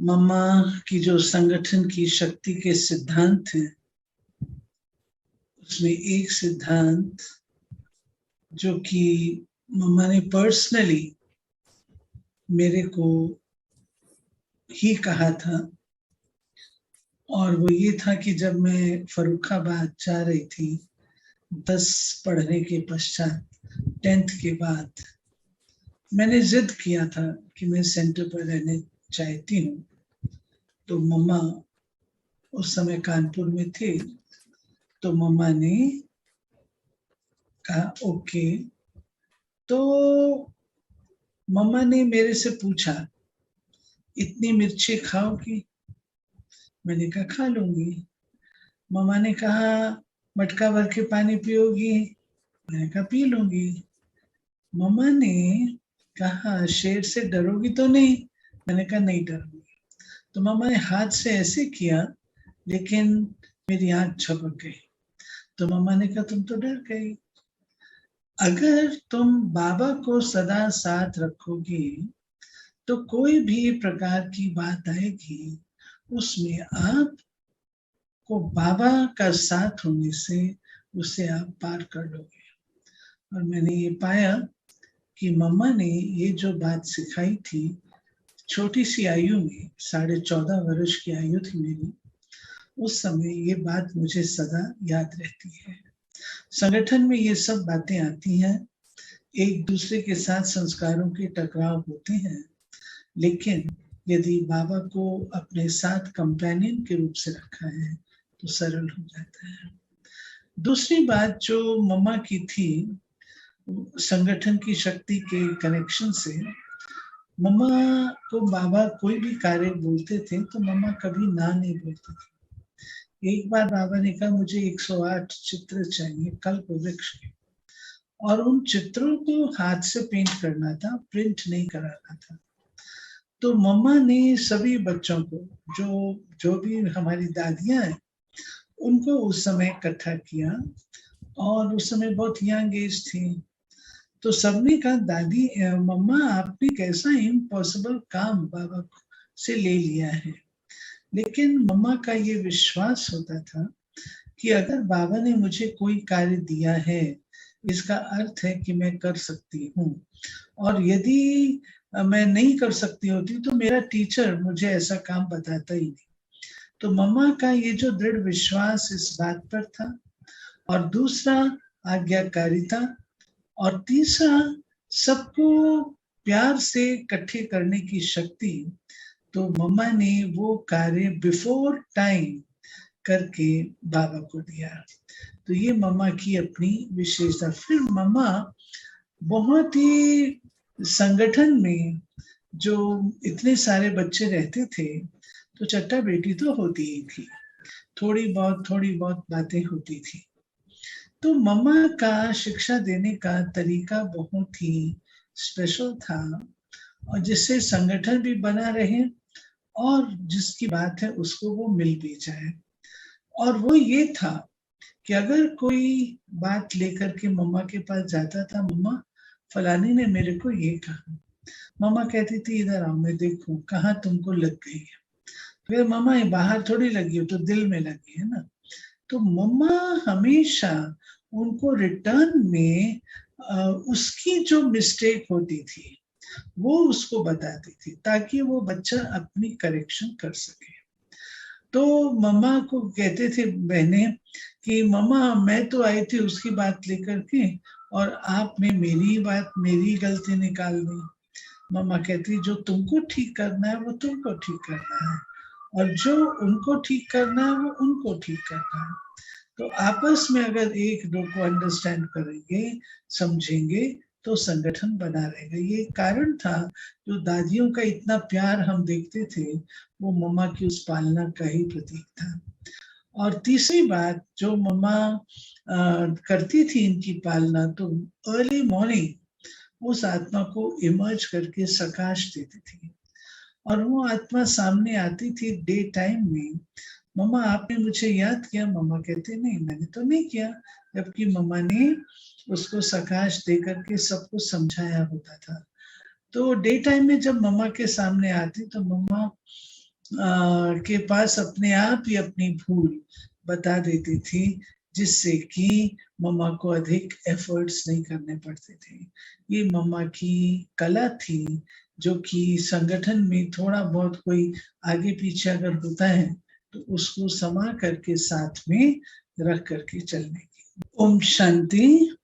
मम्मा की जो संगठन की शक्ति के सिद्धांत हैं, उसमें एक सिद्धांत जो कि मम्मा ने पर्सनली मेरे को ही कहा था, और वो ये था कि जब मैं फर्रुखाबाद जा रही थी 10 पढ़ने के पश्चात, 10th के बाद, मैंने जिद किया था कि मैं सेंटर पर रहने चाहती हूँ। तो मम्मा उस समय कानपुर में थे, तो मम्मा ने कहा ओके। तो मम्मा ने मेरे से पूछा, इतनी मिर्ची खाओगी? मैंने कहा खा लूंगी। मम्मा ने कहा मटका भर के पानी पियोगी? मैंने कहा पी लूंगी। मम्मा ने कहा शेर से डरोगी तो नहीं? मैंने कहा नहीं डरूंगी। तो मम्मा ने हाथ से ऐसे किया, लेकिन मेरी आंख झपक गई। तो मम्मा ने कहा तुम तो डर गई। अगर तुम बाबा को सदा साथ रखोगी तो कोई भी प्रकार की बात आएगी, उसमें आप को बाबा का साथ होने से उसे आप पार कर लोगे। और मैंने ये पाया कि मम्मा ने ये जो बात सिखाई थी, छोटी सी आयु में, 14.5 वर्ष की आयु थी मेरी उस समय, ये बात मुझे सदा याद रहती है। संगठन में ये सब बातें आती हैं, एक दूसरे के साथ संस्कारों के टकराव होते हैं, लेकिन यदि बाबा को अपने साथ कंपेनियन के रूप से रखा है तो सरल हो जाता है। दूसरी बात जो मम्मा की थी, संगठन की शक्ति के कनेक्शन से, मम्मा को बाबा कोई भी कार्य बोलते थे तो मम्मा कभी ना नहीं बोलते थे। एक बार बाबा ने कहा मुझे 108 चित्र चाहिए कल्प वृक्ष के, और उन चित्रों को हाथ से पेंट करना था, प्रिंट नहीं कराना था। तो मम्मा ने सभी बच्चों को, जो भी हमारी दादियां हैं, उनको उस समय इकट्ठा किया, और उस समय बहुत यंग एज थी। तो सबने कहा दादी मम्मा आपने कैसा इम्पॉसिबल काम बाबा से ले लिया है। लेकिन मम्मा का ये विश्वास होता था कि अगर बाबा ने मुझे कोई कार्य दिया है, इसका अर्थ है कि मैं कर सकती हूँ, और यदि मैं नहीं कर सकती होती तो मेरा टीचर मुझे ऐसा काम बताता ही नहीं। तो मम्मा का ये जो दृढ़ विश्वास इस बात पर था, और दूसरा आज्ञाकारिता, और तीसरा सबको प्यार से इकट्ठे करने की शक्ति। तो मम्मा ने वो कार्य बिफोर टाइम करके बाबा को दिया। तो ये मम्मा की अपनी विशेषता। फिर मम्मा बहुत ही, संगठन में जो इतने सारे बच्चे रहते थे तो चट्टा बेटी तो होती ही थी, थोड़ी बहुत बातें होती थी। तो मम्मा का शिक्षा देने का तरीका बहुत ही स्पेशल था, और जिससे संगठन भी बना रहे और जिसकी बात है उसको वो मिल भी जाए। और वो ये था कि अगर कोई बात लेकर के मम्मा के पास जाता था, मम्मा फलानी ने मेरे को ये कहा, मम्मा कहती थी इधर आओ मैं देखूं कहाँ तुमको लग गई है। फिर मम्मा ये बाहर थोड़ी लगी हो, तो दिल में लगी है ना। तो मम्मा हमेशा उनको रिटर्न में उसकी जो मिस्टेक होती थी वो उसको बताती थी, ताकि वो बच्चा अपनी करेक्शन कर सके। तो मम्मा को कहते थे बहने कि मम्मा मैं तो आई थी उसकी बात लेकर के, और आपने मेरी बात, मेरी गलती निकाल दी। मम्मा कहती जो तुमको ठीक करना है वो तुमको ठीक करना है, और जो उनको ठीक करना है वो उनको ठीक करना है। तो आपस में अगर एक दो को अंडरस्टैंड करेंगे, समझेंगे, तो संगठन बना रहेगा। ये कारण था जो दादियों का इतना प्यार हम देखते थे, वो मम्मा की उस पालना का ही प्रतीक था। और तीसरी बात जो मम्मा करती थी इनकी पालना, तो अर्ली मॉर्निंग उस आत्मा को इमर्ज करके प्रकाश देती थी, और वो आत्मा सामने आती थी डे टाइम में। मम्मा आपने मुझे याद किया? मम्मा कहते नहीं मैंने तो नहीं किया, जबकि मम्मा ने उसको प्रकाश दे करके सबको समझाया होता था। तो डे टाइम में जब मम्मा के सामने आती तो मम्मा के पास अपने आप ही अपनी भूल बता देती थी, जिससे कि मम्मा को अधिक एफर्ट्स नहीं करने पड़ते थे। ये मम्मा की कला थी, जो कि संगठन में थोड़ा बहुत कोई आगे पीछे अगर होता है तो उसको समा करके साथ में रख करके चलने की। ओम शांति।